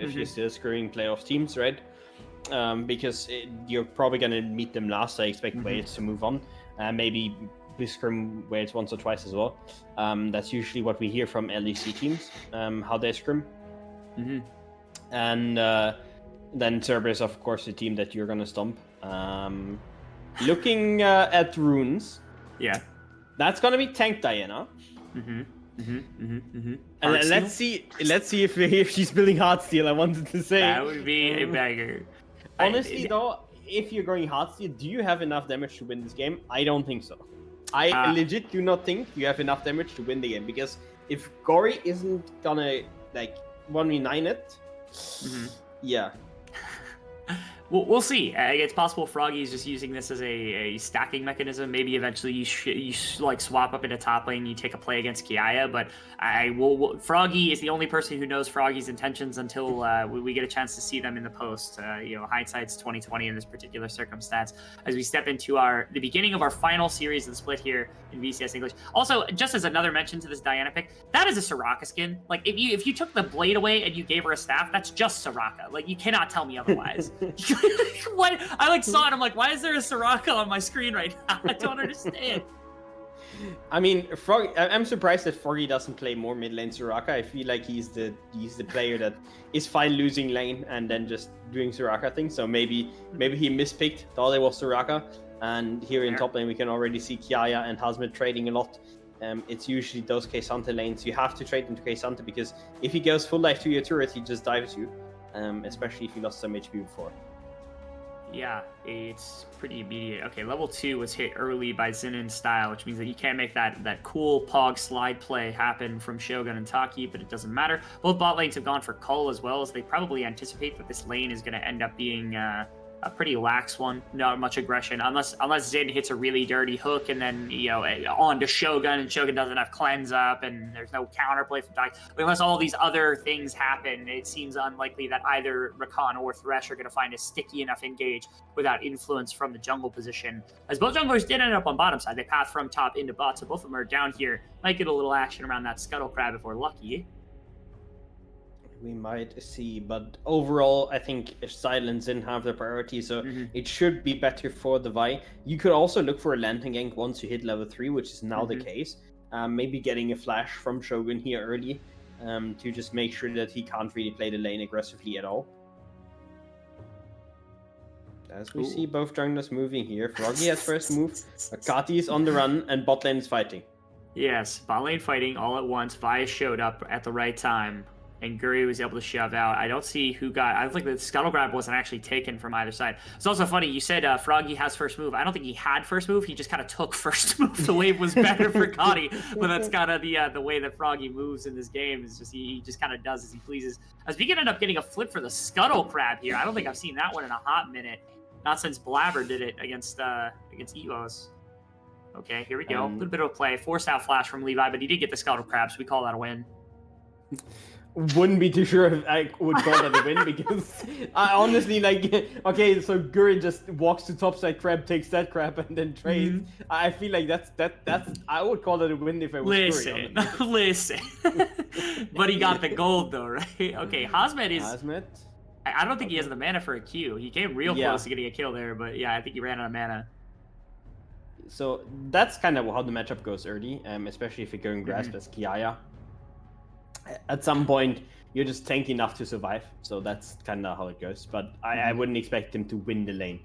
if you're still screwing playoff teams, right? Because you're probably going to meet them last. I expect Wales to move on. Maybe we scrim Wales once or twice as well. That's usually what we hear from LEC teams, how they scrim. And then Serbia is, of course, the team that you're going to stomp. Looking at runes, that's going to be Tank Diana. And let's see if she's building Heartsteel. I wanted to say that would be a bagger. Honestly, though, if you're going Heartsteel, do you have enough damage to win this game? I don't think so. I legit do not think you have enough damage to win the game, because if Gory isn't gonna like 1v9 it, yeah. We'll see. It's possible Froggy is just using this as a stacking mechanism. Maybe eventually you like swap up into top lane, you take a play against Kiaya. But Froggy is the only person who knows Froggy's intentions until we get a chance to see them in the post. Hindsight's 2020 in this particular circumstance. As we step into the beginning of our final series of the split here in VCS English. Also, just as another mention to this Diana pick, that is a Soraka skin. Like if you took the blade away and you gave her a staff, that's just Soraka. Like you cannot tell me otherwise. What? I saw it. I'm like, why is there a Soraka on my screen right now? I don't understand. I mean, I'm surprised that Froggy doesn't play more mid lane Soraka. I feel like he's the player that is fine losing lane and then just doing Soraka things. So maybe he mispicked, thought it was Soraka. And here in top lane, we can already see Kiaya and Hazmet trading a lot. It's usually those K'Sante lanes. You have to trade into K'Sante, because if he goes full life to your turret, he just dives you. Especially if you lost some HP before. Yeah, it's pretty immediate. Okay, level 2 was hit early by Zinnin style, which means that you can't make that cool Pog slide play happen from Shogun and Taki, but it doesn't matter. Both bot lanes have gone for Cull as well, as they probably anticipate that this lane is going to end up being a pretty lax one. Not much aggression, unless Zin hits a really dirty hook and then, on to Shogun, and Shogun doesn't have cleanse up and there's no counterplay from Taki. But unless all these other things happen, it seems unlikely that either Rakan or Thresh are going to find a sticky enough engage without influence from the jungle position. As both junglers did end up on bottom side, they path from top into bot, so both of them are down here. Might get a little action around that Scuttle Crab if we're lucky. We might see, but overall, I think Silence didn't have the priority, so it should be better for the Vi. You could also look for a landing gank once you hit level 3, which is now the case. Maybe getting a flash from Shogun here early to just make sure that he can't really play the lane aggressively at all. As we see both junglers moving here, Froggy has first move, Akati is on the run, and bot lane is fighting. Yes, bot lane fighting all at once. Vi showed up at the right time, and Guri was able to shove out. I don't see who got... I don't think the Scuttle Grab wasn't actually taken from either side. It's also funny, you said Froggy has first move. I don't think he had first move. He just kind of took first move. The wave was better for Kati, but that's kind of the way that Froggy moves in this game. Is just he just kind of does as he pleases. As we can end up getting a flip for the Scuttle Crab here. I don't think I've seen that one in a hot minute. Not since Blabber did it against Evos. Okay, here we go. A little bit of a play. Forced out flash from Levi, but he did get the Scuttle Crab, so we call that a win. Wouldn't be too sure if I would call that a win, because I honestly, okay, so Guri just walks to topside crab, takes that crab, and then trades. I feel like that's I would call it a win if I was Guri. Listen. But he got the gold though, right? Okay, Hazmet is... Hazmet? I don't think he has the mana for a Q. He came real close to getting a kill there, but yeah, I think he ran out of mana. So that's kind of how the matchup goes early, especially if you're going grasp as Kiaya. At some point, you're just tanky enough to survive, so that's kind of how it goes. But I wouldn't expect him to win the lane,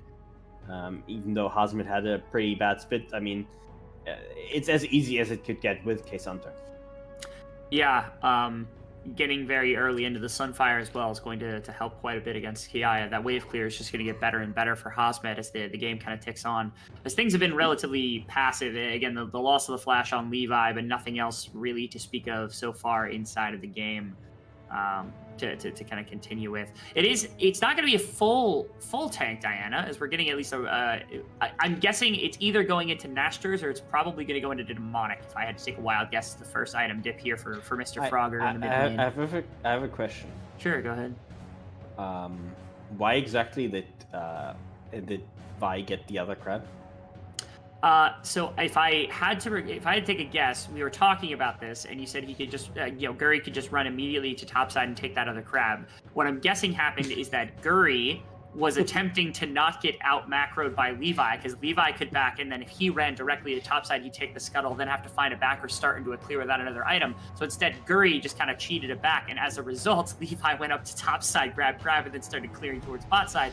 even though Hazmet had a pretty bad split. I mean, it's as easy as it could get with K'Sante. Yeah, getting very early into the Sunfire as well is going to help quite a bit against Kiaya. That wave clear is just going to get better and better for Hazmet as the game kind of ticks on. As things have been relatively passive, again, the loss of the flash on Levi, but nothing else really to speak of so far inside of the game to kind of continue with. It's not going to be a full tank Diana, as we're getting at least I'm guessing it's either going into Nashters or it's probably going to go into Demonic. If I had to take a wild guess, the first item dip here for Mr. Frogger in the mid lane. I have a question. Sure, go ahead. Why exactly did Vi get the other crab? So if I had to take a guess, we were talking about this, and you said he could just, Guri could just run immediately to topside and take that other crab. What I'm guessing happened is that Guri was attempting to not get out macroed by Levi, because Levi could back, and then if he ran directly to topside, he'd take the scuttle, then have to find a back or start into a clear without another item. So instead, Guri just kind of cheated it back, and as a result, Levi went up to topside, grabbed crab, and then started clearing towards bot side,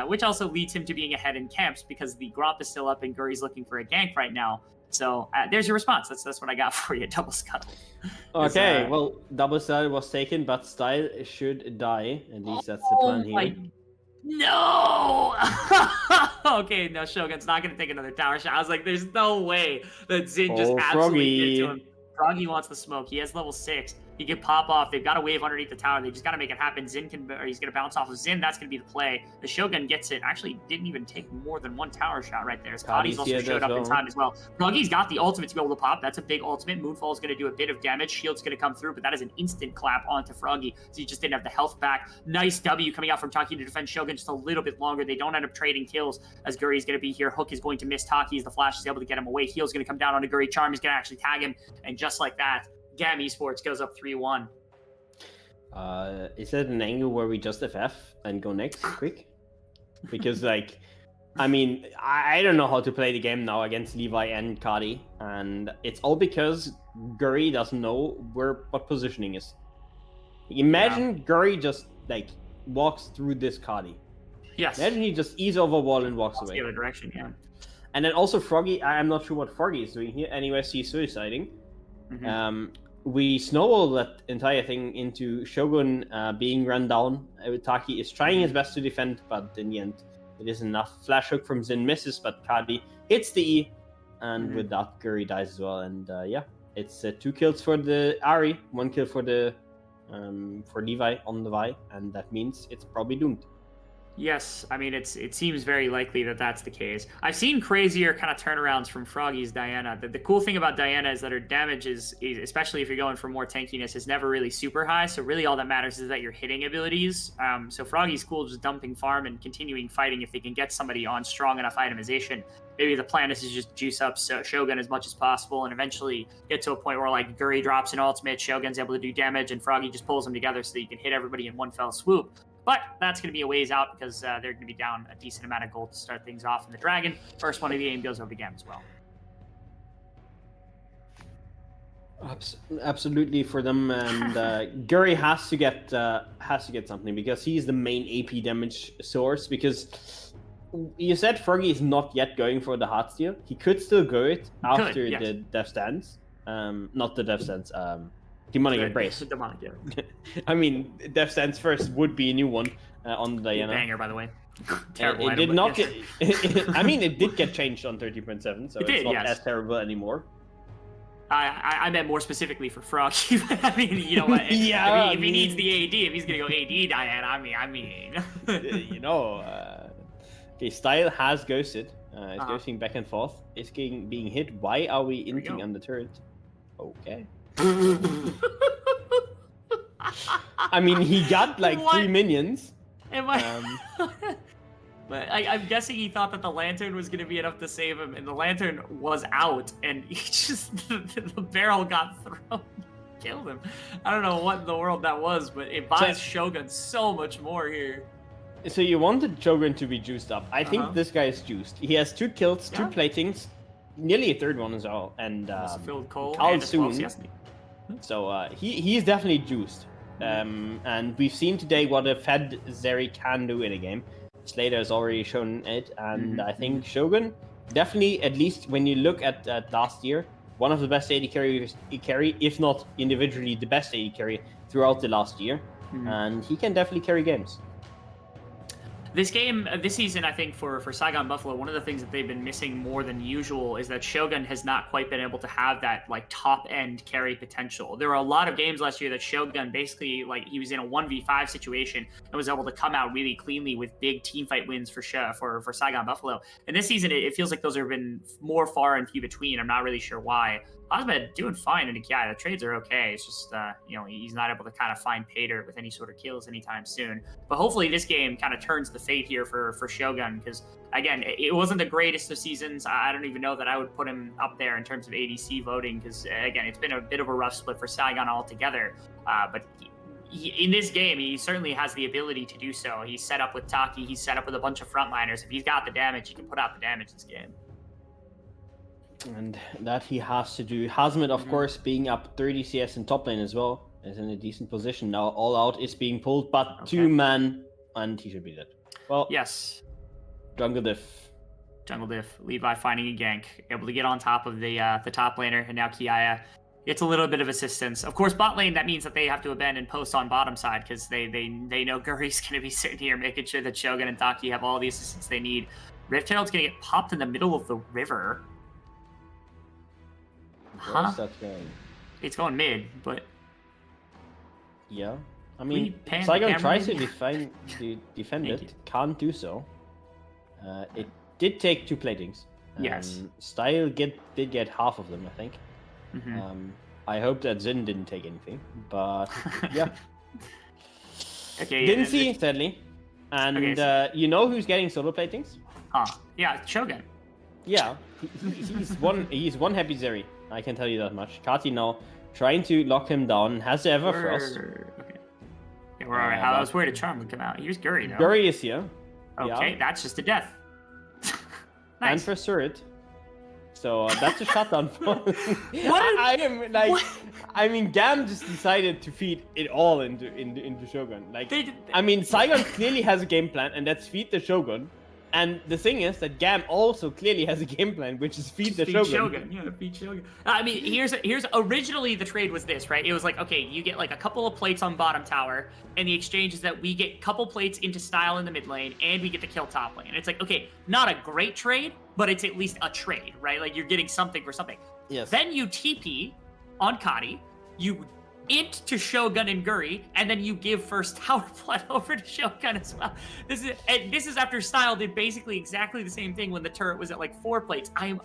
which also leads him to being ahead in camps, because the Gromp is still up and Guri's looking for a gank right now. So there's your response. That's what I got for you, double scuttle. Okay, well, double style was taken, but style should die. At least that's the plan here. No! Okay, no, Shogun's not going to take another tower shot. I was like, there's no way that Zin just absolutely did to him. Froggy wants the smoke. He has level 6. He can pop off. They've got a wave underneath the tower. They just got to make it happen. Zin can, or he's going to bounce off of Zin. That's going to be the play. The Shogun gets it. Actually, didn't even take more than one tower shot right there. Scotty's also showed up in time as well. Froggy's got the ultimate to be able to pop. That's a big ultimate. Moonfall is going to do a bit of damage. Shield's going to come through, but that is an instant clap onto Froggy. So he just didn't have the health back. Nice W coming out from Taki to defend Shogun just a little bit longer. They don't end up trading kills as Guri's going to be here. Hook is going to miss Taki as the Flash is able to get him away. Heel's going to come down onto Guri. Charm is going to actually tag him. And just like that, GAM Esports goes up 3-1. Is it an angle where we just FF and go next quick? Because like, I mean, I don't know how to play the game now against Levi and Kadi, and it's all because Guri doesn't know what positioning is. Imagine Guri just like walks through this Kadi. Yes. Imagine he just eases over a wall and walks away. The other direction, yeah. And then also Froggy, I'm not sure what Froggy is doing here. Anyways, he's suiciding. Mm-hmm. We snowball that entire thing into Shogun being run down. Taki is trying his best to defend, but in the end, it isn't enough. Flash hook from Zin misses, but Kadi hits the E, and with that, Guri dies as well. And yeah, it's 2 kills for the Ari, 1 kill for the for Levi on the Vi, and that means it's probably doomed. Yes, I mean, it seems very likely that that's the case. I've seen crazier kind of turnarounds from Froggy's Diana. The cool thing about Diana is that her damage is, especially if you're going for more tankiness, is never really super high. So really all that matters is that your hitting abilities. So Froggy's cool just dumping farm and continuing fighting if they can get somebody on strong enough itemization. Maybe the plan is to just juice up Shogun as much as possible and eventually get to a point where like Guri drops an ultimate, Shogun's able to do damage, and Froggy just pulls them together so that you can hit everybody in one fell swoop. But that's going to be a ways out because they're going to be down a decent amount of gold to start things off in the Dragon. First one of the game goes over to GAM as well. Absolutely for them, and Guri has to get something because he's the main AP damage source. Because you said Froggy is not yet going for the hard steal. He could still go it after the Death Stance. Not the Death Stance. Demonic Embrace. Demonic, yeah. I mean, Death Stance first would be a new one on the Diana. Banger, by the way. Terrible. It did not get. I mean, it did get changed on 30.7, so it's not as terrible anymore. I meant more specifically for Froggy. I mean, you know what? Yeah. If he needs the AD, if he's gonna go AD Diana, I mean. You know. Okay, Style has ghosted. It's ghosting back and forth. It's being hit. Why are we inting on the turret? Okay. I mean, he got like 3 minions. But I'm guessing he thought that the lantern was going to be enough to save him, and the lantern was out, and he just the barrel got thrown, killed him. I don't know what in the world that was, but it buys Shogun so much more here. So you wanted Shogun to be juiced up. I think this guy is juiced. He has 2 kills, 2 platings, nearly a 3rd one as well, and filled coal soon. So he's definitely juiced. And we've seen today what a fed Zeri can do in a game. Slater has already shown it, and I think Shogun definitely, at least when you look at last year, one of the best AD carries, if not individually the best AD carry throughout the last year, and he can definitely carry games. This season, I think for Saigon Buffalo, one of the things that they've been missing more than usual is that Shogun has not quite been able to have that like top end carry potential. There were a lot of games last year that Shogun basically like he was in a 1v5 situation and was able to come out really cleanly with big team fight wins for Saigon Buffalo. And this season, it feels like those have been more far and few between. I'm not really sure why. Osmed doing fine in Kiai. The trades are okay. It's just, he's not able to kind of find Pater with any sort of kills anytime soon. But hopefully this game kind of turns the fate here for Shogun, because, again, it wasn't the greatest of seasons. I don't even know that I would put him up there in terms of ADC voting, because, again, it's been a bit of a rough split for Saigon altogether. But in this game, he certainly has the ability to do so. He's set up with Taki. He's set up with a bunch of frontliners. If he's got the damage, he can put out the damage this game. And that he has to do. Hazmat, of course, being up 30 CS in top lane as well, is in a decent position. Now all out is being pulled, but 2-man, and he should be dead. Well, yes. Jungle diff. Levi finding a gank, able to get on top of the top laner, and now Kiaya gets a little bit of assistance. Of course, bot lane, that means that they have to abandon post on bottom side, because they know Guri's going to be sitting here making sure that Shogun and Taki have all the assistance they need. Rift Herald's going to get popped in the middle of the river. Where's that going? It's going mid, but... Yeah. I mean, Saigon tries to defend Thank it. Can't do so. It did take 2 platings. Yes. Style did get half of them, I think. Mm-hmm. I hope that Zin didn't take anything, but yeah. Okay. Didn't see, sadly. And okay, so... you know who's getting solo platings? Yeah, Shogun. Yeah, he's one happy Zeri. I can tell you that much. Kati now trying to lock him down. Has the Everfrost. Okay. Yeah, we're alright. I was worried a charm would come out. Here's Guri, though. Guri is here. Okay, yeah. That's just a death. Nice. And for Surrit. So that's a shutdown. What? I mean, GAM just decided to feed it all into Shogun. I mean, Saigon clearly has a game plan, and that's feed the Shogun. And the thing is that GAM also clearly has a game plan, which is feed the Shogun. Yeah, feed Shogun. I mean, here's originally the trade was this, right? It was like, okay, you get like a couple of plates on bottom tower, and the exchange is that we get a couple plates into Style in the mid lane, and we get to kill top lane. And it's like, okay, not a great trade, but it's at least a trade, right? Like you're getting something for something. Yes. Then you TP on Kati, you int to Shogun and Guri, and then you give first tower blood over to Shogun as well. This is after Style did basically exactly the same thing when the turret was at like 4 plates. Our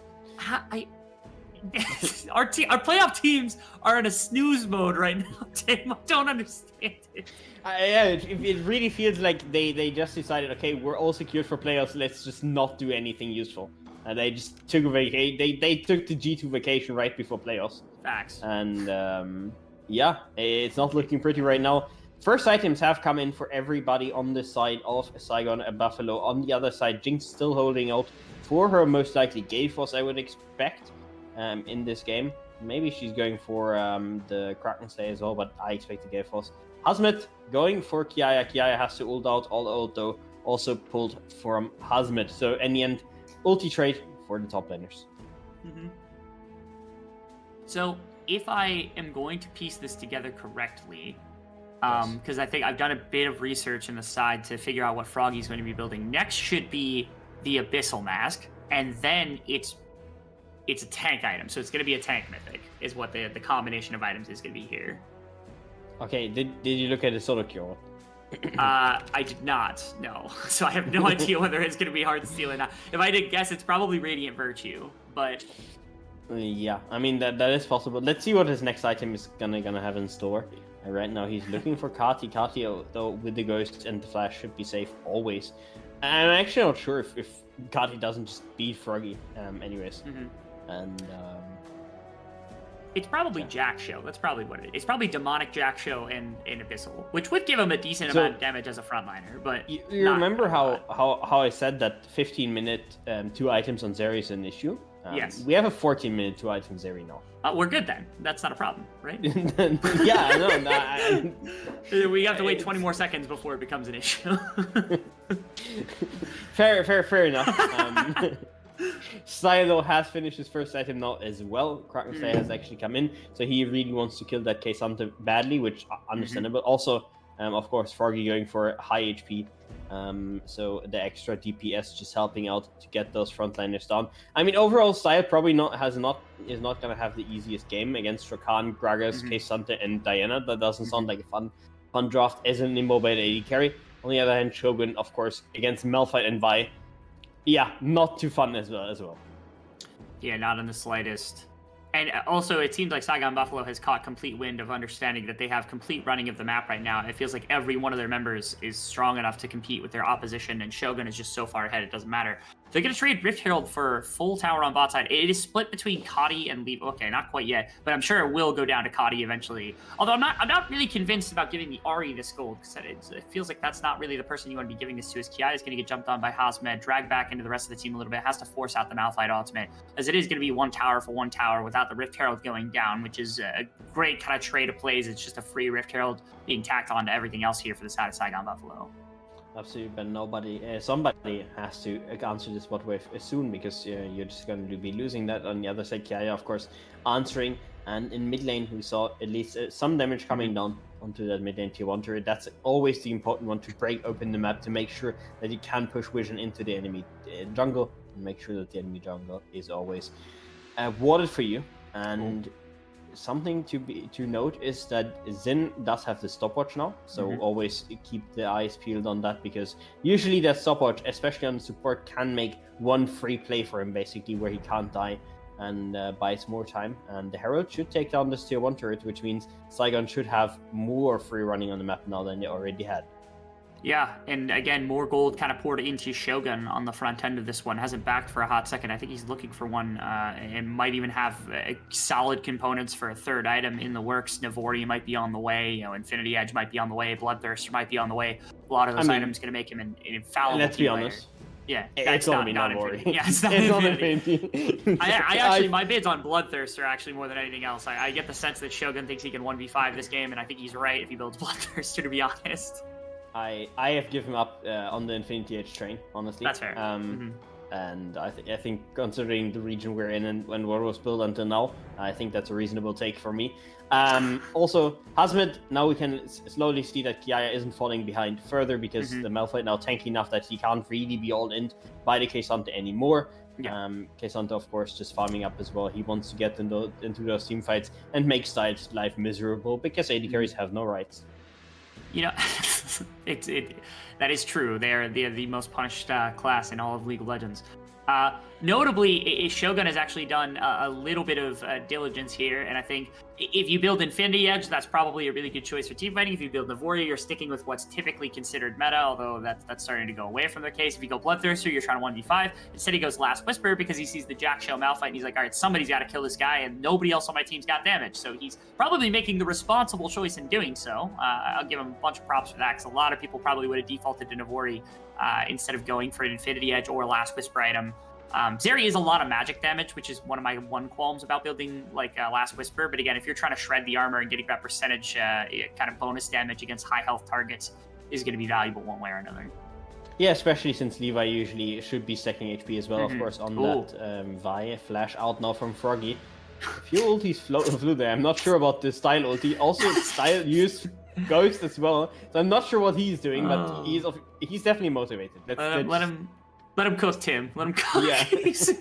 playoff teams are in a snooze mode right now, Tim. I don't understand it. Yeah, it really feels like they just decided, okay, we're all secured for playoffs. Let's just not do anything useful. They just took a vacation. They took the G2 vacation right before playoffs. Facts. And yeah, it's not looking pretty right now. First items have come in for everybody on the side of Saigon and Buffalo. On the other side, Jinx still holding out for her most likely Galeforce, I would expect, in this game. Maybe she's going for the Kraken Slayer as well, but I expect the Galeforce. Hazmat going for Kiaya. Kiaya has to ult out. All ult, though, also pulled from Hazmat. So in the end, ulti trade for the top laners. Mm-hmm. So if I am going to piece this together correctly, because I think I've done a bit of research in the side to figure out what Froggy's going to be building. Next should be the Abyssal Mask, and then it's a tank item. So it's going to be a tank mythic, is what the combination of items is going to be here. Okay, did you look at the solo cure? I did not, no. So I have no idea whether it's going to be hard to steal or not. If I did guess, it's probably Radiant Virtue, but... Yeah, I mean, that is possible. Let's see what his next item is gonna have in store. Right now, he's looking for Kati. Kati, though, with the Ghost and the Flash, should be safe always. I'm actually not sure if Kati doesn't just beat Froggy, anyways. Mm-hmm. And, it's probably Jack Show. That's probably what it is. It's probably Demonic Jack Show and Abyssal, which would give him a decent amount of damage as a frontliner. But you remember how I said that 15-minute 2 items on Zeri is an issue? Yes. We have a 14-minute 2 items Zeri now. We're good then. That's not a problem, right? Yeah, no. We have to wait 20 more seconds before it becomes an issue. Fair enough. Silo has finished his first item now as well. Kraken Slayer has actually come in, so he really wants to kill that K-Santa badly, which understandable. Also, of course, Froggy going for high HP. So the extra DPS just helping out to get those frontliners down. I mean, overall, Style probably is not gonna have the easiest game against Rakan, Gragas, K-Santa, and Diana. That doesn't sound like a fun draft as an immobile AD carry. On the other hand, Shogun, of course, against Malphite and Vi, yeah, not too fun as well. Yeah, not in the slightest. And also, it seems like Saigon Buffalo has caught complete wind of understanding that they have complete running of the map right now. It feels like every one of their members is strong enough to compete with their opposition, and Shogun is just so far ahead, it doesn't matter. They're going to trade Rift Herald for full tower on bot side. It is split between Kadi and Leave. Okay, not quite yet, but I'm sure it will go down to Kadi eventually. Although I'm not really convinced about giving the Ari this gold, because it feels like that's not really the person you want to be giving this to, as Kiai is going to get jumped on by Hazmed, dragged back into the rest of the team a little bit, has to force out the Malphite ultimate, as it is going to be one tower for one tower without the Rift Herald going down, which is a great kind of trade of plays. It's just a free Rift Herald being tacked on to everything else here for the side of Saigon Buffalo. Absolutely, but somebody has to answer this bot wave soon, because you're just going to be losing that. On the other side, Kiaya, of course, answering, and in mid lane, we saw at least some damage coming down onto that mid lane tier 1 turret. That's always the important one, to break open the map, to make sure that you can push vision into the enemy jungle, and make sure that the enemy jungle is always warded for you. And something to note is that Xin does have the stopwatch now, so always keep the eyes peeled on that, because usually that stopwatch, especially on support, can make one free play for him, basically, where he can't die and buys more time. And the Herald should take down this tier 1 turret, which means Saigon should have more free running on the map now than they already had. Yeah, and again, more gold kind of poured into Shogun on the front end of this one. Hasn't backed for a hot second. I think he's looking for one, and might even have solid components for a third item in the works. Navori might be on the way. Infinity Edge might be on the way. Bloodthirster might be on the way. A lot of those items going to make him an infallible. Let's be honest. Player. Yeah, it's not Navori. Yeah, it's not Infinity. I actually, my bid's on Bloodthirster actually more than anything else. I get the sense that Shogun thinks he can 1v5 this game, and I think he's right if he builds Bloodthirster, to be honest. I have given up on the Infinity Edge train, honestly. That's fair. And I think considering the region we're in and what was built until now, I think that's a reasonable take for me. Also, Hazmed, now we can slowly see that Kiaya isn't falling behind further, because the Malphite now tanky enough that he can't really be all in by the K'Sante anymore. Yeah. K'Sante, of course, just farming up as well. He wants to get into those team fights and make Styles' life miserable, because AD carries have no rights. That is true. They're the most punished class in all of League of Legends. Notably, Shogun has actually done a little bit of diligence here, and I think if you build Infinity Edge, that's probably a really good choice for teamfighting. If you build Navori, you're sticking with what's typically considered meta, although that's starting to go away from their case. If you go Bloodthirster, you're trying to 1v5. Instead, he goes Last Whisper, because he sees the Jack Show Malphite, and he's like, all right, somebody's got to kill this guy, and nobody else on my team's got damage. So he's probably making the responsible choice in doing so. I'll give him a bunch of props for that, because a lot of people probably would have defaulted to Navori instead of going for an Infinity Edge or Last Whisper item. Zeri is a lot of magic damage, which is one of my qualms about building Last Whisper. But again, if you're trying to shred the armor and getting that percentage kind of bonus damage against high health targets is going to be valuable one way or another. Yeah, especially since Levi usually should be stacking HP as well, of course, on that Vi flash out now from Froggy. A few ultis flew there. I'm not sure about the Style ulti. Also, Style used Ghost as well, so I'm not sure what he's doing, but he's definitely motivated. Let him cook, Tim. Let him cook. Yeah. He's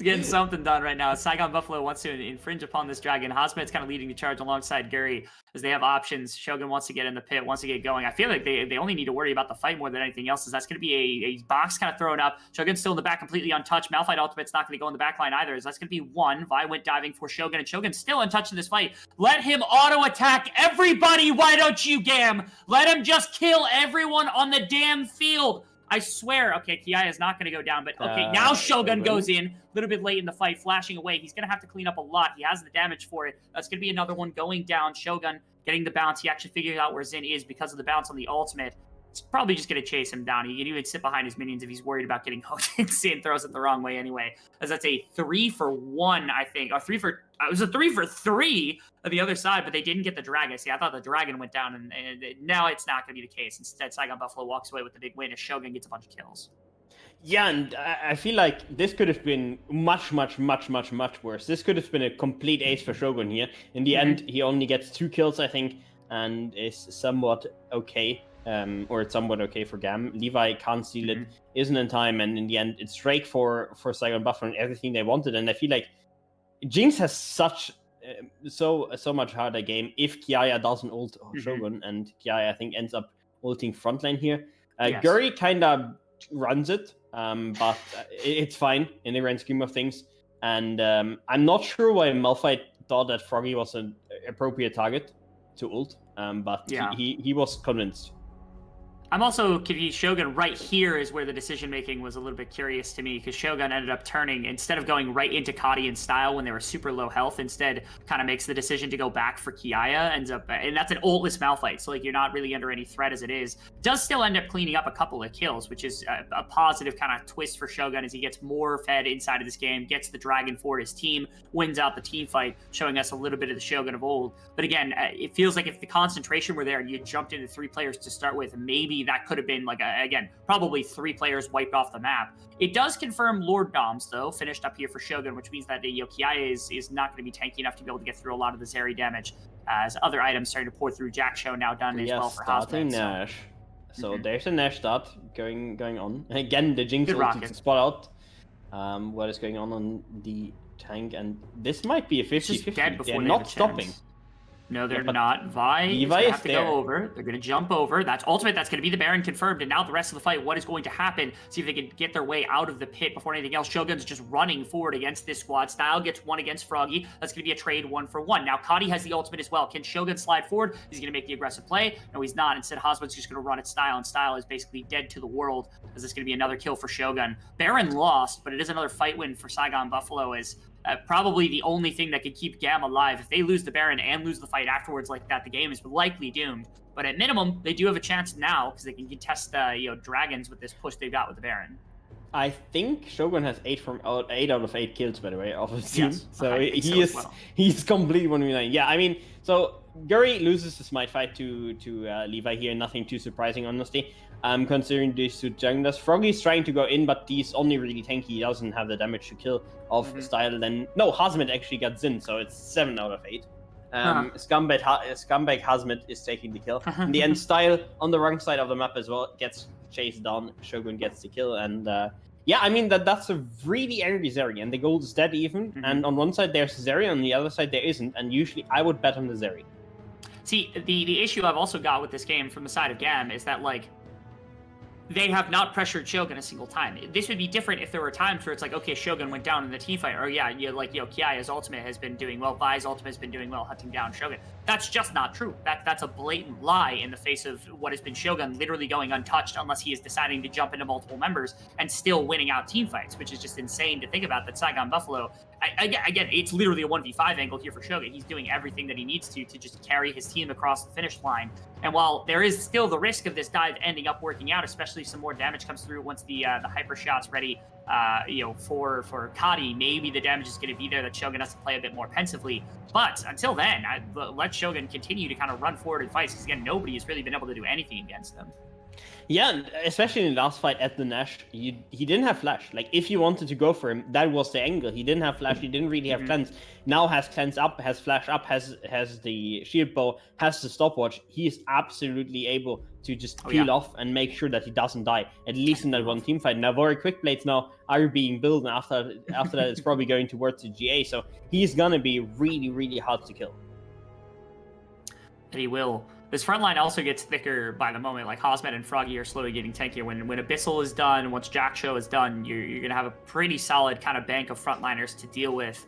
getting something done right now. Saigon Buffalo wants to infringe upon this dragon. Hazmed's kind of leading the charge alongside Guri as they have options. Shogun wants to get in the pit, wants to get going. I feel like they only need to worry about the fight more than anything else, as that's going to be a box kind of thrown up. Shogun's still in the back, completely untouched. Malphite ultimate's not going to go in the back line either, as that's going to be one. Vi went diving for Shogun, and Shogun's still untouched in this fight. Let him auto-attack everybody, why don't you, GAM? Let him just kill everyone on the damn field. I swear, okay, Kiai is not going to go down, but okay, now Shogun goes in, a little bit late in the fight, flashing away. He's going to have to clean up a lot. He has the damage for it. That's going to be another one going down. Shogun getting the bounce. He actually figured out where Xin is because of the bounce on the ultimate. It's probably just going to chase him down. He can even sit behind his minions if he's worried about getting hooked. Xin throws it the wrong way anyway, as that's a 3-for-1, I think. Or it was a 3-for-3 of the other side, but they didn't get the dragon. See, I thought the dragon went down, and now it's not going to be the case. Instead, Saigon Buffalo walks away with the big win as Shogun gets a bunch of kills. Yeah, and I feel like this could have been much worse. This could have been a complete ace for Shogun here. In the end, he only gets 2 kills, I think, and is somewhat okay. Or it's somewhat okay for GAM. Levi can't steal it, isn't in time, and in the end, it's Drake for Saigon Buffalo and everything they wanted. And I feel like Jinx has so much harder game if Kiaya doesn't ult Shogun, and Kiaya, I think, ends up ulting frontline here. Guri kind of runs it, but it's fine in the grand scheme of things. And I'm not sure why Malphite thought that Froggy was an appropriate target to ult, but Yeah. he was convinced. I'm also confused. Shogun right here is where the decision making was a little bit curious to me, because Shogun ended up turning, instead of going right into Kadi and Style when they were super low health, instead kind of makes the decision to go back for Kiaya, ends up, and that's an ultless Malphite, so like you're not really under any threat as it is. Does still end up cleaning up a couple of kills, which is a positive kind of twist for Shogun as he gets more fed inside of this game, gets the dragon for his team, wins out the team fight, showing us a little bit of the Shogun of old. But again, it feels like if the concentration were there and you jumped into 3 players to start with, maybe that could have been like again, probably 3 players wiped off the map. It does confirm Lord Doms though, finished up here for Shogun, which means that Kiaya is not going to be tanky enough to be able to get through a lot of the Zeri damage, as other items starting to pour through. Jack Show now done as well for Hosmet. Nash. So there's a Nash start going on. Again, the Jinx rocket to spot out what is going on the tank, and this might be a 50-50. They're not stopping. No, they're not. Vi is going to have to go over. They're going to jump over. That's ultimate. That's going to be the Baron confirmed. And now the rest of the fight, what is going to happen? See if they can get their way out of the pit before anything else. Shogun's just running forward against this squad. Style gets 1 against Froggy. That's going to be a trade 1-for-1. Now Kadi has the ultimate as well. Can Shogun slide forward? He's going to make the aggressive play. No, he's not. Instead, Hosmet's just going to run at Style, and Style is basically dead to the world, as this is going to be another kill for Shogun. Baron lost, but it is another fight win for Saigon Buffalo, as probably the only thing that could keep GAM alive. If they lose the Baron and lose the fight afterwards like that, the game is likely doomed. But at minimum, they do have a chance now, because they can test dragons with this push they've got with the Baron. I think Shogun has 8 out of 8 kills, by the way, off his team. Yes, so he's completely 1v9. Yeah, I mean, so Guri loses the smite fight to Levi here. Nothing too surprising, honestly. Considering these 2 junglers. Froggy's trying to go in, but he's only really tanky. He doesn't have the damage to kill of Style. Then no, Hosmet actually got Zin, so it's 7 out of 8. Scumbag Hosmet is taking the kill. In the end, Style on the wrong side of the map as well gets chased down. Shogun gets the kill, and yeah, I mean that's a really angry Zeri, and the gold is dead even. And on one side there's Zeri, on the other side there isn't. And usually I would bet on the Zeri. See, the issue I've also got with this game from the side of GAM is that, like, they have not pressured Shogun a single time. This would be different if there were times where it's like, okay, Shogun went down in the team fight, or Kiaya's ultimate has been doing well, Vi's ultimate has been doing well, hunting down Shogun. That's just not true. That's a blatant lie in the face of what has been Shogun literally going untouched, unless he is deciding to jump into multiple members and still winning out team fights, which is just insane to think about. That Saigon Buffalo, again, it's literally a 1v5 angle here for Shogun. He's doing everything that he needs to just carry his team across the finish line. And while there is still the risk of this dive ending up working out, especially if some more damage comes through once the hyper shot's ready, for Kadi, maybe the damage is going to be there that Shogun has to play a bit more pensively. But until then, let Shogun continue to kind of run forward in fights, because again, nobody has really been able to do anything against them. Yeah, especially in the last fight at the Nash, he didn't have flash. Like, if you wanted to go for him, that was the angle. He didn't have flash, he didn't really have cleanse. Now has cleanse up, has flash up, has the shield bow, has the stopwatch. He is absolutely able to just peel off and make sure that he doesn't die, at least in that one team fight. Now, very quick blades now are being built, and after that, it's probably going towards the GA. So he's gonna be really, really hard to kill. And he will. This front line also gets thicker by the moment. Like, Hosmet and Froggy are slowly getting tankier. When Abyssal is done, once Jack Show is done, you're going to have a pretty solid kind of bank of frontliners to deal with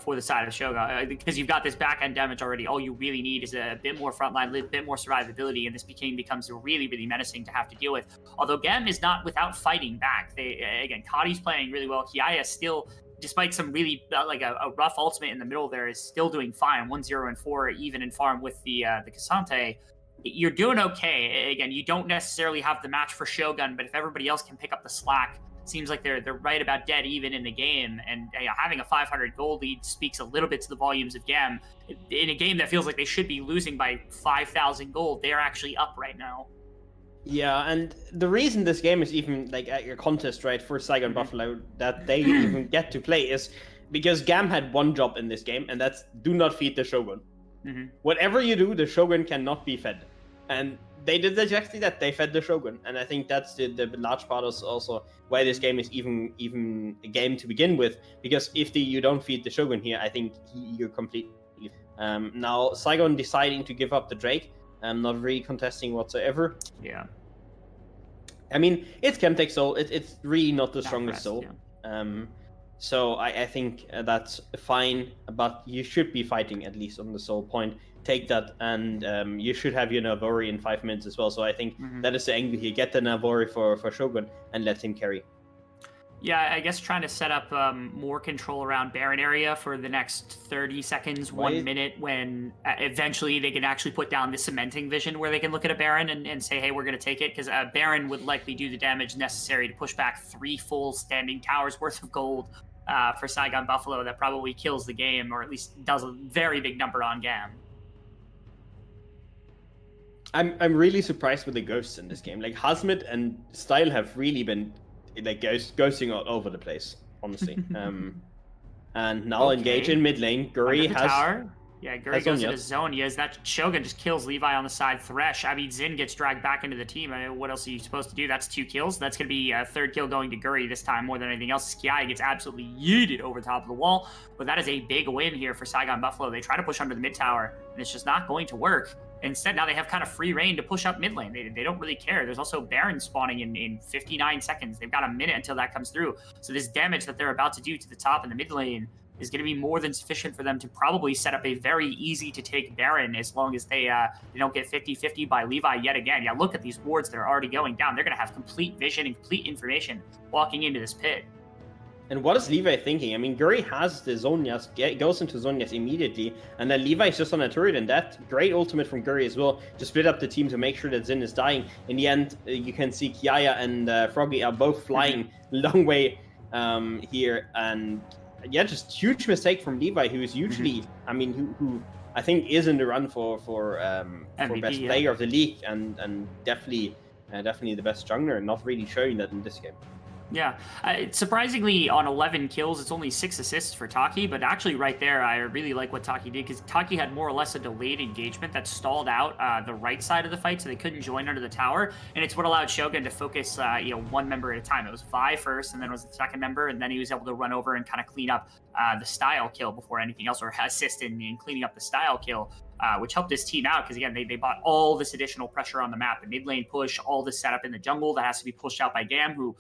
for the side of Shogun. Because you've got this back-end damage already. All you really need is a bit more frontline, a bit more survivability, and this becomes really, really menacing to have to deal with. Although GAM is not without fighting back. Again, Kadi's playing really well. Kiaya still, despite some really a rough ultimate in the middle there, is still doing fine. 1-0 and 4 even in farm with the Cassante. You're doing okay. Again, you don't necessarily have the match for Shogun, but if everybody else can pick up the slack, it seems like they're right about dead even in the game. And having a 500 gold lead speaks a little bit to the volumes of GAM. In a game that feels like they should be losing by 5,000 gold, they're actually up right now. Yeah, and the reason this game is even like a contest, right, for Saigon Buffalo, that they even get to play, is because GAM had one job in this game, and that's do not feed the Shogun. Whatever you do, the Shogun cannot be fed. And they did exactly that. They fed the Shogun. And I think that's the large part is also why this game is even a game to begin with. Because if you don't feed the Shogun here, I think you're completely... now, Saigon deciding to give up the Drake, not really contesting whatsoever. Yeah. I mean, it's Chemtech Soul. It's really not the strongest soul. Yeah. So I think that's fine, but you should be fighting at least on the soul point. Take that, and you should have your Navori in 5 minutes as well. So I think that is the angle here. Get the Navori for Shogun and let him carry. Yeah, I guess trying to set up more control around Baron area for the next 30 seconds, 1 minute, when eventually they can actually put down the cementing vision where they can look at a Baron and say, hey, we're going to take it, because Baron would likely do the damage necessary to push back 3 full standing towers worth of gold for Saigon Buffalo. That probably kills the game, or at least does a very big number on GAM. I'm really surprised with the ghosts in this game. Like, Hazmet and Style have really been like ghosting all over the place, honestly. And now engage in mid lane. Guri has tower. Yeah, Guri goes into Zonia. As that Shogun just kills Levi on the side. Thresh. I mean, Xin gets dragged back into the team. I mean, what else are you supposed to do? That's 2 kills. That's going to be a 3rd kill going to Guri this time more than anything else. Kiai gets absolutely yeeted over the top of the wall. But that is a big win here for Saigon Buffalo. They try to push under the mid tower, and it's just not going to work. Instead, now they have kind of free reign to push up mid lane. They don't really care. There's also Baron spawning in 59 seconds. They've got a minute until that comes through. So this damage that they're about to do to the top and the mid lane is going to be more than sufficient for them to probably set up a very easy-to-take Baron, as long as they don't get 50-50 by Levi yet again. Yeah, look at these wards. They're already going down. They're going to have complete vision and complete information walking into this pit. And what is Levi thinking? I mean, Guri has the Zonias, goes into Zonias immediately, and then Levi is just on a turret, and that great ultimate from Guri as well, to split up the team to make sure that Xin is dying. In the end, you can see Kiaya and Froggy are both flying long way here, and yeah, just huge mistake from Levi, who is usually, I mean, who I think is in the run for MVP, best player of the league, and definitely the best jungler, and not really showing that in this game. Yeah, surprisingly, on 11 kills, it's only 6 assists for Taki, but actually right there, I really like what Taki did, because Taki had more or less a delayed engagement that stalled out the right side of the fight, so they couldn't join under the tower, and it's what allowed Shogun to focus, one member at a time. It was Vi first, and then it was the second member, and then he was able to run over and kind of clean up the style kill before anything else, or assist in cleaning up the style kill. Which helped his team out, because again, they bought all this additional pressure on the map, the mid lane push, all this setup in the jungle that has to be pushed out by GAM, who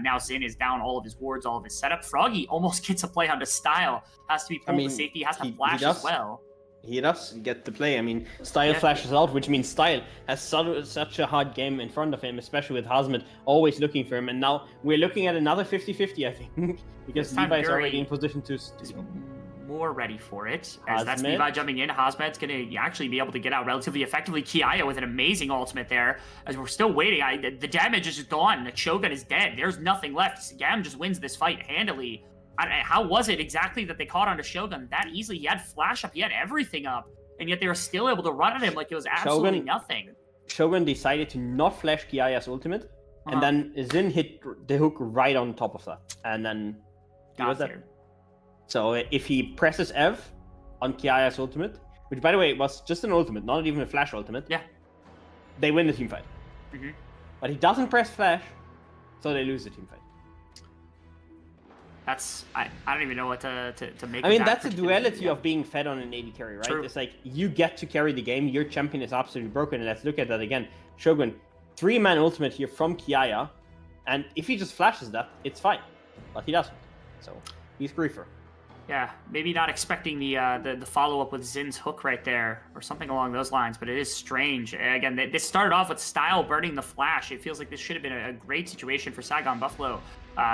now Xin is down all of his wards, all of his setup. Froggy almost gets a play onto Style, has to be pulled to safety, has to flash as well. He does get the play. I mean, Style flashes out, which means Style has such a hard game in front of him, especially with Hazmet always looking for him. And now we're looking at another 50-50, I think, because Levi is already in position to steal. More ready for it, as that's Levi jumping in. Hazmet's going to actually be able to get out relatively effectively. Kiaya with an amazing ultimate there, as we're still waiting. The damage is just gone. The Shogun is dead. There's nothing left. GAM just wins this fight handily. How was it exactly that they caught on to Shogun that easily? He had flash up, he had everything up, and yet they were still able to run at him like it was absolutely nothing. Shogun decided to not flash Kiaya's ultimate, and then Xin hit the hook right on top of that, and then got there. So if he presses F on Kiaya's ultimate, which by the way was just an ultimate, not even a flash ultimate, they win the team fight. But he doesn't press flash, so they lose the team fight. That's I don't even know what to make. I mean, that's the duality of being fed on an AD carry, right? True. It's like you get to carry the game, your champion is absolutely broken, and let's look at that again. Shogun, 3-man ultimate here from Kiaya, and if he just flashes that, it's fine, but he doesn't. So he's griefer. Yeah, maybe not expecting the follow-up with Zin's hook right there, or something along those lines, but it is strange. Again, this started off with Style burning the flash. It feels like this should have been a great situation for Saigon Buffalo,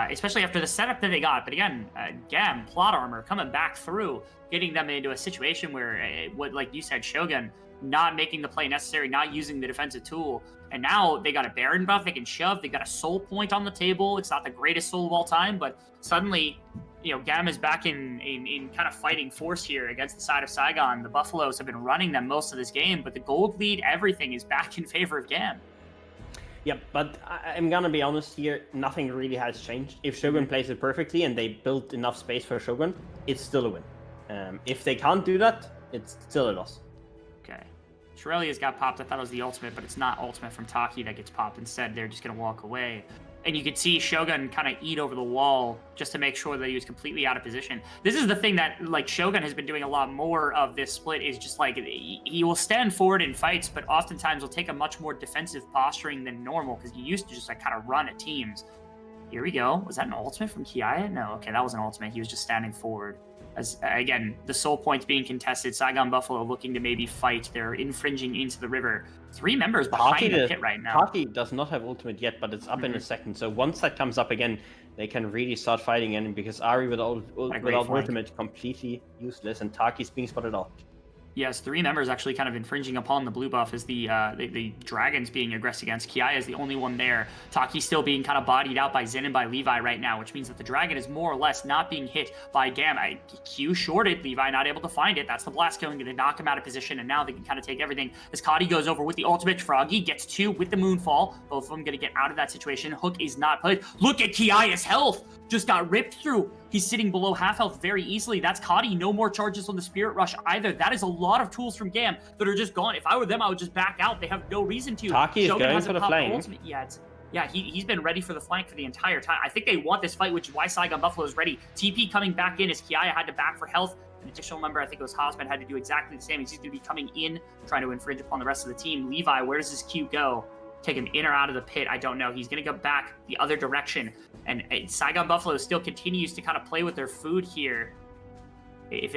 especially after the setup that they got. But again, GAM, plot armor, coming back through, getting them into a situation where, like you said, Shogun, not making the play necessary, not using the defensive tool. And now they got a Baron buff, they can shove, they got a soul point on the table. It's not the greatest soul of all time, but suddenly, GAM is back in kind of fighting force here against the side of Saigon. The Buffaloes have been running them most of this game, but the gold lead, everything is back in favor of GAM. Yeah, but I'm gonna be honest here, nothing really has changed. If Shogun plays it perfectly and they built enough space for Shogun, it's still a win. If they can't do that, it's still a loss. Okay. Shirelia's got popped. I thought it was the ultimate, but it's not ultimate from Taki that gets popped. Instead, they're just gonna walk away. And you could see Shogun kind of eat over the wall just to make sure that he was completely out of position. This is the thing that, like, Shogun has been doing a lot more of this split, is just like, he will stand forward in fights, but oftentimes will take a much more defensive posturing than normal, because he used to just like kind of run at teams. Here we go. Was that an ultimate from Kiaya? No, okay, that was an ultimate. He was just standing forward. As again, the soul points being contested. Saigon Buffalo looking to maybe fight. They're infringing into the river. 3 members behind the pit right now. Taki does not have ultimate yet, but it's up in a second. So once that comes up again, they can really start fighting again, because Ari without ultimate completely useless, and Taki's being spotted out. Yes, 3 members actually kind of infringing upon the blue buff as the dragons being aggressed against. Kiaya is the only one there. Taki still being kind of bodied out by Zin and by Levi right now, which means that the dragon is more or less not being hit by GAM. Q shorted, Levi not able to find it. That's the blast going to knock him out of position, and now they can kind of take everything. As Kadi goes over with the ultimate, Froggy gets 2 with the moonfall. Both of them going to get out of that situation. Hook is not played. Look at Kiaya's health! Just got ripped through. He's sitting below half health very easily. That's Kadi. No more charges on the Spirit Rush either. That is a lot of tools from GAM that are just gone. If I were them, I would just back out. They have no reason to. Taki is going for the flank. Yeah, he's been ready for the flank for the entire time. I think they want this fight, which is why Saigon Buffalo is ready. TP coming back in as Kiaya had to back for health. An additional member, I think it was Hosman, had to do exactly the same. He's going to be coming in, trying to infringe upon the rest of the team. Levi, where does his Q go? Take him in or out of the pit, I don't know. He's going to go back the other direction. And Saigon Buffalo still continues to kind of play with their food here. If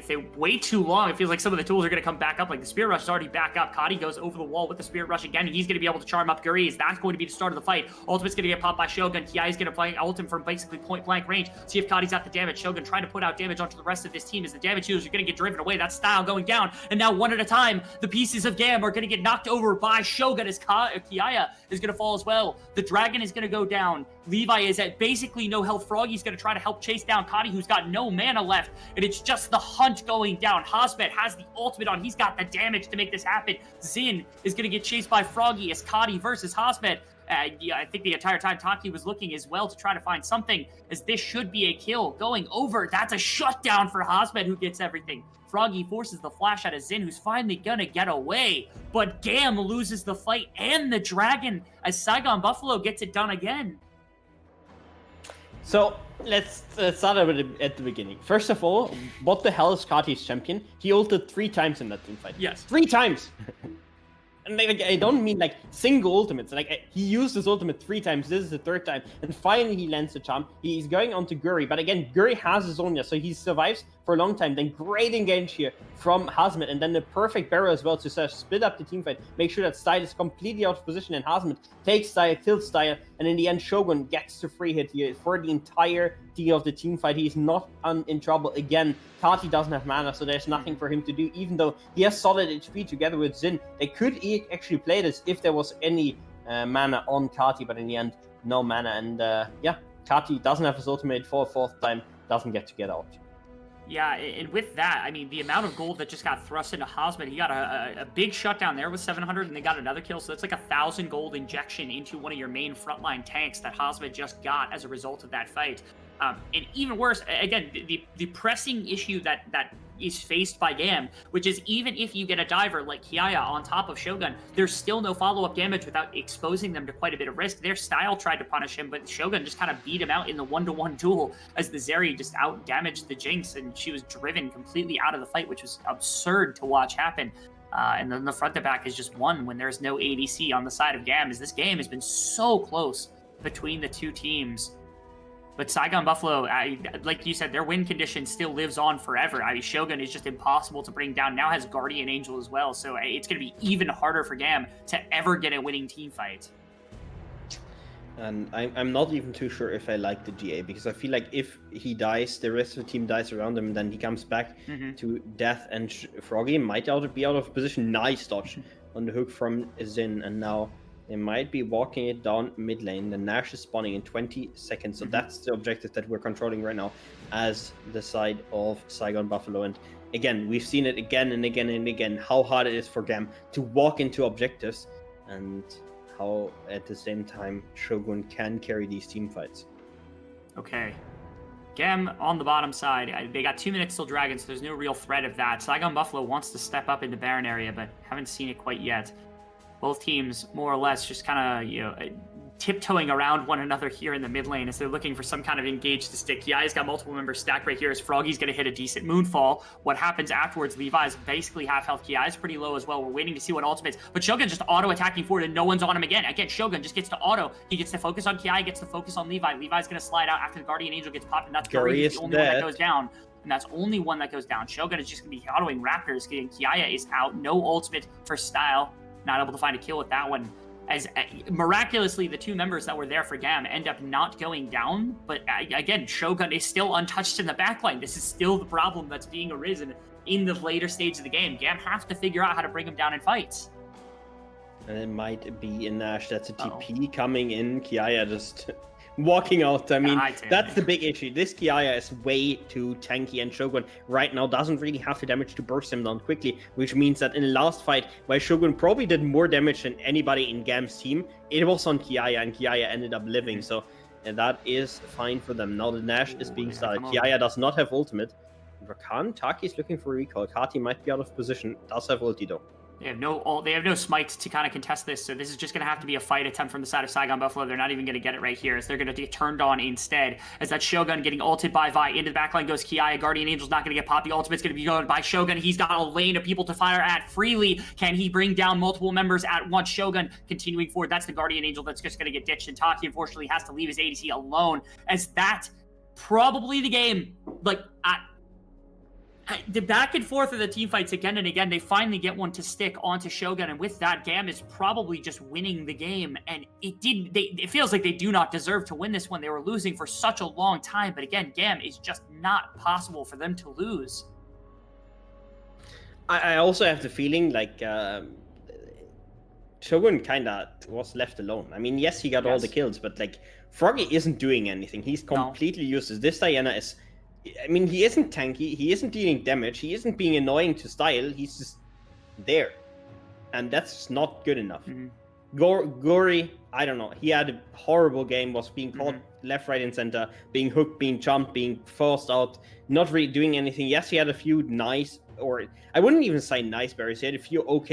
they wait too long, it feels like some of the tools are going to come back up. Like the Spirit Rush is already back up. Kadi goes over the wall with the Spirit Rush again, and he's going to be able to charm up Guriz. That's going to be the start of the fight. Ultimate's going to get popped by Shogun. Kiai's going to play Ultimate from basically point blank range. See if Kadi's got the damage. Shogun trying to put out damage onto the rest of this team as the damage users are going to get driven away. That style going down, and now one at a time, the pieces of GAM are going to get knocked over by Shogun as Kiaya is going to fall as well. The Dragon is going to go down. Levi is at basically no health. Froggy's going to try to help chase down Kadi, who's got no mana left, and it's just the hunt going down. Hosmet has the ultimate on. He's got the damage to make this happen. Zin is going to get chased by Froggy as Kadi versus Hosmet. Yeah, I think the entire time Taki was looking as well to try to find something, as this should be a kill going over. That's a shutdown for Hosmet, who gets everything. Froggy forces the flash out of Zin, who's finally gonna get away. But GAM loses the fight and the dragon as Saigon Buffalo gets it done again. So let's start at the beginning. First of all, what the hell is Kati's champion? He ulted 3 times in that team fight. Yes. 3 times! And like, I don't mean like single ultimates. Like he used his ultimate 3 times. This is the 3rd time, and finally he lands the charm. He's going on to Guri, but again, Guri has his Zonya, so he survives for a long time. Then great engage here from Hazmat, and then the perfect barrel as well to sort of split up the team fight, make sure that Style is completely out of position, and Hazmat takes Style, kills Style, and in the end, Shogun gets the free hit here for the entire of the team fight. He's not in trouble again. Kati doesn't have mana, so there's nothing for him to do, even though he has solid HP together with Zin. They could actually play this if there was any mana on Kati, but in the end, no mana, and yeah, Kati doesn't have his ultimate for a 4th time, doesn't get out. Yeah, and with that, I mean, the amount of gold that just got thrust into Hosmet, he got a big shutdown there with 700, and they got another kill, so that's like 1,000 gold injection into one of your main frontline tanks that Hosmet just got as a result of that fight. And even worse, again, the pressing issue that is faced by GAM, which is even if you get a diver like Kiaya on top of Shogun, there's still no follow-up damage without exposing them to quite a bit of risk. Their style tried to punish him, but Shogun just kind of beat him out in the 1-to-1 duel as the Zeri just out-damaged the Jinx, and she was driven completely out of the fight, which was absurd to watch happen. And then the front to back is just won when there's no ADC on the side of GAM, as this game has been so close between the two teams. But Saigon Buffalo, like you said, their win condition still lives on forever. I mean, Shogun is just impossible to bring down. Now has Guardian Angel as well, so it's going to be even harder for GAM to ever get a winning team fight. And I'm not even too sure if I like the GA, because I feel like if he dies, the rest of the team dies around him, and then he comes back to death, and Froggy might be out of position. Nice dodge on the hook from Zin, and now they might be walking it down mid lane. The Nash is spawning in 20 seconds, so that's the objective that we're controlling right now as the side of Saigon Buffalo. And again, we've seen it again and again and again, how hard it is for GAM to walk into objectives, and how at the same time Shogun can carry these team fights. Okay. GAM on the bottom side, they got 2 minutes till Dragon, so there's no real threat of that. Saigon Buffalo wants to step up into Baron area, but haven't seen it quite yet. both teams more or less just kind of, tiptoeing around one another here in the mid lane as they're looking for some kind of engage to stick. Kiai's got multiple members stacked right here as Froggy's going to hit a decent moonfall. What happens afterwards? Levi's basically half health. Kiai's pretty low as well. We're waiting to see what ultimates, but Shogun just auto attacking forward and no one's on him again. Again, Shogun just gets to auto. He gets to focus on Kiai, gets to focus on Levi. Levi's going to slide out after the Guardian Angel gets popped, and that's Guri, the only one that goes down. And that's only one that goes down. Shogun is just going to be autoing Raptors. Getting Kiai is out. No ultimate for Style. Not able to find a kill with that one. As miraculously, the two members that were there for GAM end up not going down. But again, Shogun is still untouched in the backline. This is still the problem that's being arisen in the later stage of the game. GAM have to figure out how to bring him down in fights. And it might be in Nash. That's a TP coming in. Kiaya just walking out. I mean, that's the big issue. This Kiaya is way too tanky, and Shogun right now doesn't really have the damage to burst him down quickly, which means that in the last fight, while Shogun probably did more damage than anybody in GAM's team, it was on Kiaya, and Kiaya ended up living. So that is fine for them. Now the Nash is being started. Kiaya does not have ultimate. Rakan, Taki is looking for a recall. Kati might be out of position. Does have ulti though. They have no smite to kind of contest this, so this is just going to have to be a fight attempt from the side of Saigon Buffalo. They're not even going to get it right here, as they're going to get turned on instead. As that Shogun getting ulted by Vi. Into the backline goes Kiai. Guardian Angel's not going to get popped. The ultimate's going to be going by Shogun. He's got a lane of people to fire at freely. Can he bring down multiple members at once? Shogun continuing forward. That's the Guardian Angel that's just going to get ditched, and Taki unfortunately has to leave his ADC alone, as that probably the game, the back and forth of the team fights again and again, they finally get one to stick onto Shogun, and with that, GAM is probably just winning the game. And it feels like they do not deserve to win this one. They were losing for such a long time, but again, GAM is just not possible for them to lose. I also have the feeling like Shogun kind of was left alone. I mean, yes, he got all the kills, but like Froggy isn't doing anything. He's completely useless. This Diana is. I mean, he isn't tanky, he isn't dealing damage, he isn't being annoying to Style, he's just there. And that's not good enough. Guri, I don't know, he had a horrible game, was being caught left, right, and center, being hooked, being jumped, being forced out, not really doing anything. Yes, he had a few nice, or I wouldn't even say nice berries, he had a few okay